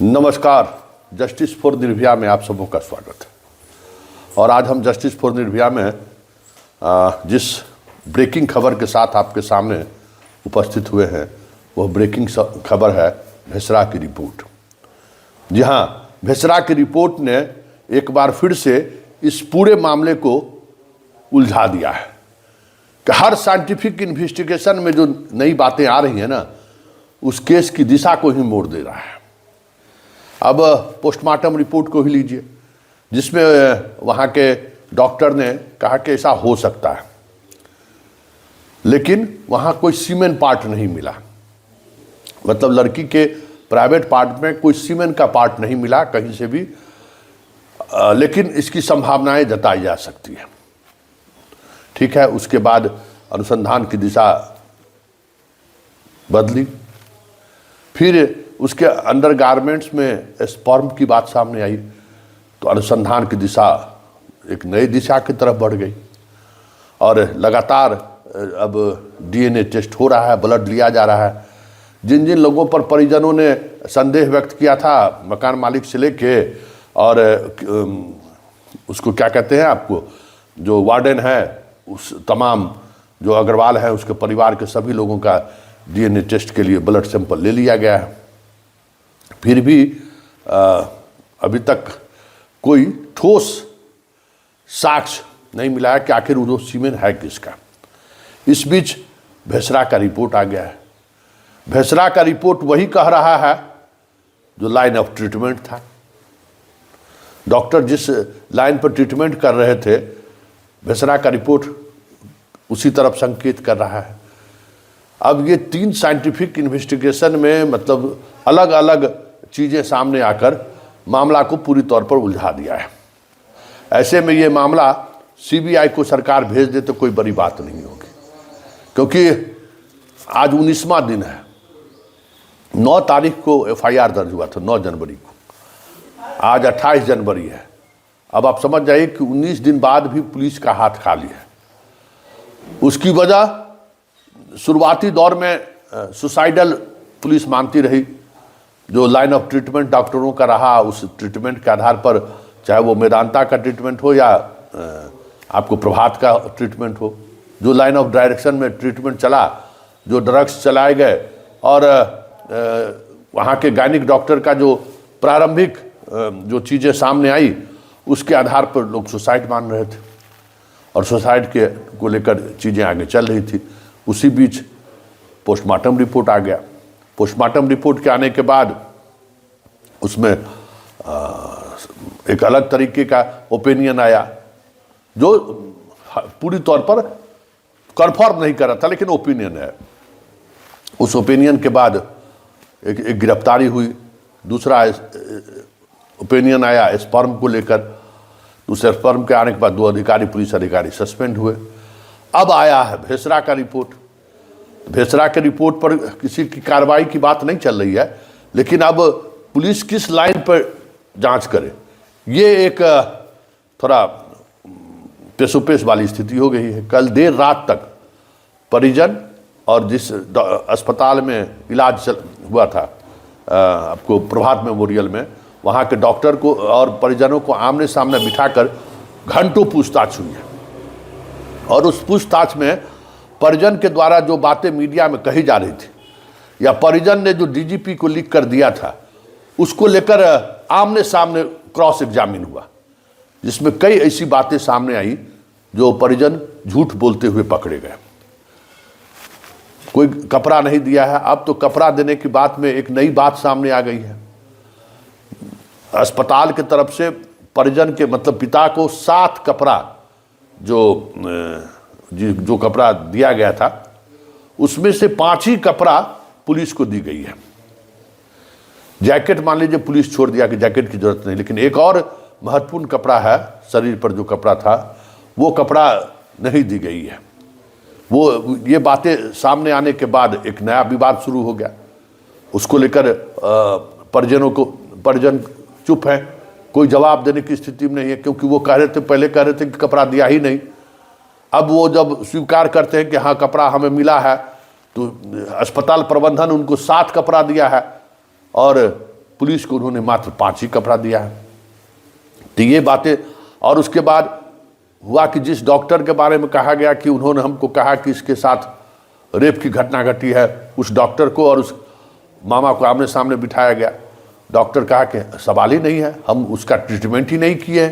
नमस्कार। Justice for Nirbhaya में आप सबों का स्वागत है। और आज हम जस्टिस फॉर निर्भया में जिस ब्रेकिंग खबर के साथ आपके सामने उपस्थित हुए हैं वह ब्रेकिंग खबर है भेसरा की रिपोर्ट। जी हाँ, भेसरा की रिपोर्ट ने एक बार फिर से इस पूरे मामले को उलझा दिया है कि हर साइंटिफिक इन्वेस्टिगेशन में जो नई बातें आ रही हैं ना, उस केस की दिशा को ही मोड़ दे रहा है। अब पोस्टमार्टम रिपोर्ट को ही लीजिए, जिसमें वहाँ के डॉक्टर ने कहा कि ऐसा हो सकता है, लेकिन वहाँ कोई सीमेन पार्ट नहीं मिला। मतलब लड़की के प्राइवेट पार्ट में कोई सीमेन का पार्ट नहीं मिला कहीं से भी, लेकिन इसकी संभावनाएं जताई जा सकती है। ठीक है, उसके बाद अनुसंधान की दिशा बदली। फिर उसके अंडरगारमेंट्स में स्पर्म की बात सामने आई, तो अनुसंधान की दिशा एक नई दिशा की तरफ बढ़ गई। और लगातार अब डीएनए टेस्ट हो रहा है, ब्लड लिया जा रहा है। जिन जिन लोगों पर परिजनों ने संदेह व्यक्त किया था, मकान मालिक से लेके और उसको क्या कहते हैं आपको, जो वार्डन है, उस तमाम जो अग्रवाल है, उसके परिवार के सभी लोगों का डीएनए टेस्ट के लिए ब्लड सैंपल ले लिया गया है। फिर भी अभी तक कोई ठोस साक्ष्य नहीं मिला है कि आखिर वो सीमेन है किसका। इस बीच भेसरा का रिपोर्ट आ गया है। भेसरा का रिपोर्ट वही कह रहा है जो लाइन ऑफ ट्रीटमेंट था। डॉक्टर जिस लाइन पर ट्रीटमेंट कर रहे थे, भेसरा का रिपोर्ट उसी तरफ संकेत कर रहा है। अब ये तीन साइंटिफिक इन्वेस्टिगेशन में मतलब अलग अलग चीज़ें सामने आकर मामला को पूरी तौर पर उलझा दिया है। ऐसे में ये मामला सीबीआई को सरकार भेज दे तो कोई बड़ी बात नहीं होगी, क्योंकि आज 19वां दिन है। 9 तारीख को एफआईआर दर्ज हुआ था, 9 जनवरी को। आज 28 जनवरी है। अब आप समझ जाइए कि 19 दिन बाद भी पुलिस का हाथ खाली है। उसकी वजह शुरुआती दौर में सुसाइडल पुलिस मानती रही। जो लाइन ऑफ ट्रीटमेंट डॉक्टरों का रहा, उस ट्रीटमेंट के आधार पर, चाहे वो मेदांता का ट्रीटमेंट हो या आपको प्रभात का ट्रीटमेंट हो, जो लाइन ऑफ डायरेक्शन में ट्रीटमेंट चला, जो ड्रग्स चलाए गए और वहाँ के गायनिक डॉक्टर का जो प्रारंभिक जो चीज़ें सामने आई, उसके आधार पर लोग सुसाइड मान रहे थे और सुसाइड के को लेकर चीज़ें आगे चल रही थी। उसी बीच पोस्टमार्टम रिपोर्ट आ गया। पोस्टमार्टम रिपोर्ट के आने के बाद उसमें एक अलग तरीके का ओपिनियन आया, जो पूरी तौर पर कन्फर्म नहीं कर रहा था, लेकिन ओपिनियन है। उस ओपिनियन के बाद एक गिरफ्तारी हुई। दूसरा ओपिनियन आया स्पर्म को लेकर। दूसरे स्पर्म के आने के बाद 2 अधिकारी, पुलिस अधिकारी सस्पेंड हुए। अब आया है भेसरा का रिपोर्ट। भेसरा के रिपोर्ट पर किसी की कार्रवाई की बात नहीं चल रही है, लेकिन अब पुलिस किस लाइन पर जांच करे, ये एक थोड़ा पेशोपेश वाली स्थिति हो गई है। कल देर रात तक परिजन और जिस अस्पताल में इलाज हुआ था, आपको प्रभात मेमोरियल में, वहाँ के डॉक्टर को और परिजनों को आमने सामने बिठाकर घंटों पूछताछ हुई है। और उस पूछताछ में परिजन के द्वारा जो बातें मीडिया में कही जा रही थी, या परिजन ने जो डीजीपी को लिख कर दिया था, उसको लेकर आमने सामने क्रॉस एग्जामिन हुआ, जिसमें कई ऐसी बातें सामने आई जो परिजन झूठ बोलते हुए पकड़े गए। कोई कपड़ा नहीं दिया है। अब तो कपड़ा देने की बात में एक नई बात सामने आ गई है। अस्पताल की तरफ से परिजन के मतलब पिता को 7 कपड़ा जो कपड़ा दिया गया था, उसमें से 5 ही कपड़ा पुलिस को दी गई है। जैकेट मान लीजिए पुलिस छोड़ दिया कि जैकेट की जरूरत नहीं, लेकिन एक और महत्वपूर्ण कपड़ा है, शरीर पर जो कपड़ा था, वो कपड़ा नहीं दी गई है। वो ये बातें सामने आने के बाद एक नया विवाद शुरू हो गया। उसको लेकर परिजन चुप है, कोई जवाब देने की स्थिति में नहीं है, क्योंकि वो कह रहे थे, पहले कह रहे थे कि कपड़ा दिया ही नहीं। अब वो जब स्वीकार करते हैं कि हाँ कपड़ा हमें मिला है, तो अस्पताल प्रबंधन उनको 7 कपड़ा दिया है और पुलिस को उन्होंने मात्र 5 ही कपड़ा दिया है। तो ये बातें, और उसके बाद हुआ कि जिस डॉक्टर के बारे में कहा गया कि उन्होंने हमको कहा कि इसके साथ रेप की घटना घटी है, उस डॉक्टर को और उस मामा को आमने सामने बिठाया गया। डॉक्टर कहा कि सवाल ही नहीं है, हम उसका ट्रीटमेंट ही नहीं किए।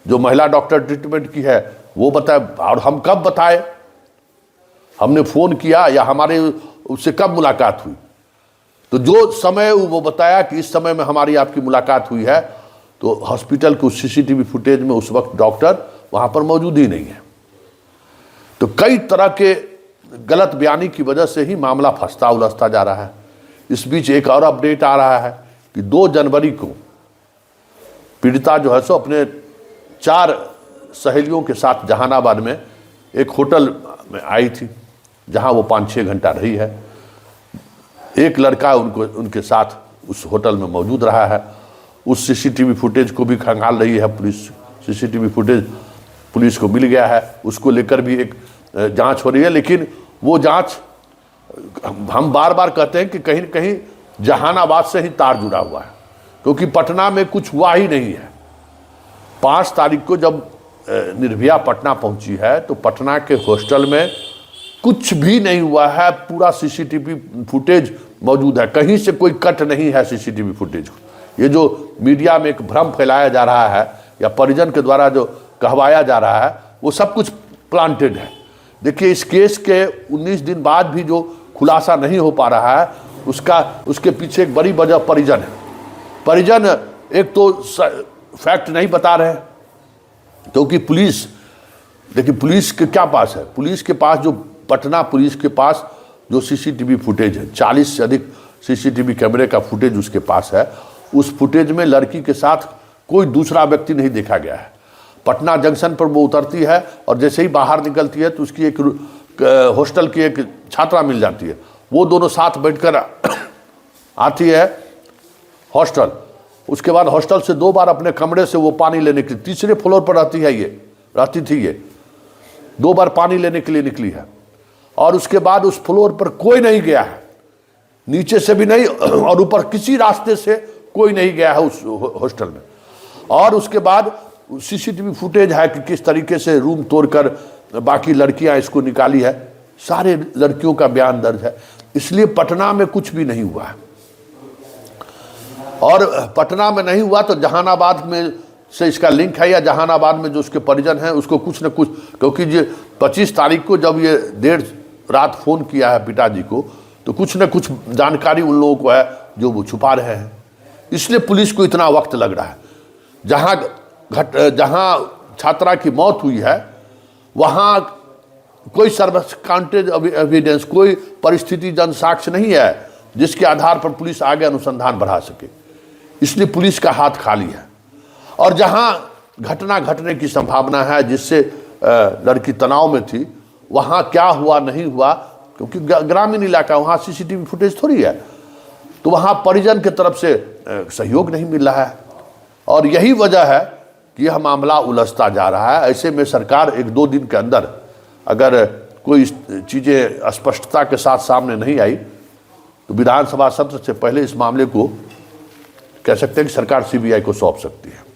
जो महिला डॉक्टर ट्रीटमेंट की है वो बताए, और हम कब बताए, हमने फ़ोन किया या हमारे उससे कब मुलाकात हुई। तो जो समय वो बताया कि इस समय में हमारी आपकी मुलाकात हुई है, तो हॉस्पिटल के उस CCTV फुटेज में उस वक्त डॉक्टर वहाँ पर मौजूद ही नहीं है। तो कई तरह के गलत बयानी की वजह से ही मामला फंसता उलझता जा रहा है। इस बीच एक और अपडेट आ रहा है कि 2 जनवरी को पीड़िता जो है सो अपने 4 सहेलियों के साथ जहानाबाद में एक होटल में आई थी, जहां वो 5-6 घंटा रही है। एक लड़का उनके साथ उस होटल में मौजूद रहा है। उस CCTV फुटेज को भी खंगाल रही है पुलिस। CCTV फुटेज पुलिस को मिल गया है, उसको लेकर भी एक जांच हो रही है। लेकिन वो जांच, हम बार बार कहते हैं कि कहीं न कहीं जहानाबाद से ही तार जुड़ा हुआ है, क्योंकि पटना में कुछ हुआ ही नहीं है। 5 तारीख को जब निर्भया पटना पहुंची है तो पटना के हॉस्टल में कुछ भी नहीं हुआ है। पूरा CCTV फुटेज मौजूद है, कहीं से कोई कट नहीं है CCTV फुटेज। ये जो मीडिया में एक भ्रम फैलाया जा रहा है या परिजन के द्वारा जो कहवाया जा रहा है, वो सब कुछ प्लांटेड है। देखिए, इस केस के 19 दिन बाद भी जो खुलासा नहीं हो पा रहा है, उसके पीछे एक बड़ी वजह परिजन है। परिजन एक तो फैक्ट नहीं बता रहे, क्योंकि पुलिस, देखिए पुलिस के क्या पास है, पुलिस के पास जो पटना पुलिस के पास जो CCTV फुटेज है, 40 से अधिक CCTV कैमरे का फुटेज उसके पास है। उस फुटेज में लड़की के साथ कोई दूसरा व्यक्ति नहीं देखा गया है। पटना जंक्शन पर वो उतरती है और जैसे ही बाहर निकलती है तो उसकी एक हॉस्टल की एक छात्रा मिल जाती है। वो दोनों साथ बैठकर आती है हॉस्टल। उसके बाद हॉस्टल से 2 बार अपने कमरे से वो पानी लेने के लिए, 3रे फ्लोर पर रहती थी ये 2 बार पानी लेने के लिए निकली है। और उसके बाद उस फ्लोर पर कोई नहीं गया है, नीचे से भी नहीं और ऊपर किसी रास्ते से कोई नहीं गया है उस हॉस्टल में। और उसके बाद CCTV फुटेज है कि किस तरीके से रूम तोड़कर बाकी लड़कियां इसको निकाली है, सारे लड़कियों का बयान दर्ज है। इसलिए पटना में कुछ भी नहीं हुआ है। और पटना में नहीं हुआ तो जहानाबाद में से इसका लिंक है, या जहानाबाद में जो उसके परिजन हैं उसको कुछ न कुछ, क्योंकि जो 25 तारीख को जब ये देर रात फ़ोन किया है पिताजी को, तो कुछ न कुछ जानकारी उन लोगों को है जो वो छुपा रहे हैं। इसलिए पुलिस को इतना वक्त लग रहा है। जहां छात्रा की मौत हुई है वहां कोई सर्वकांटेज एविडेंस, कोई परिस्थिति जन साक्ष्य नहीं है जिसके आधार पर पुलिस आगे अनुसंधान बढ़ा सके। इसलिए पुलिस का हाथ खाली है। और जहां घटना घटने की संभावना है, जिससे लड़की तनाव में थी, वहां क्या हुआ नहीं हुआ, क्योंकि ग्रामीण इलाका, वहां CCTV फुटेज थोड़ी है, तो वहां परिजन की तरफ से सहयोग नहीं मिल रहा है। और यही वजह है कि यह मामला उलझता जा रहा है। ऐसे में सरकार 1-2 दिन के अंदर अगर कोई चीज़ें स्पष्टता के साथ सामने नहीं आई तो विधानसभा सत्र से पहले इस मामले को कह सकते हैं कि सरकार CBI को सौंप सकती है।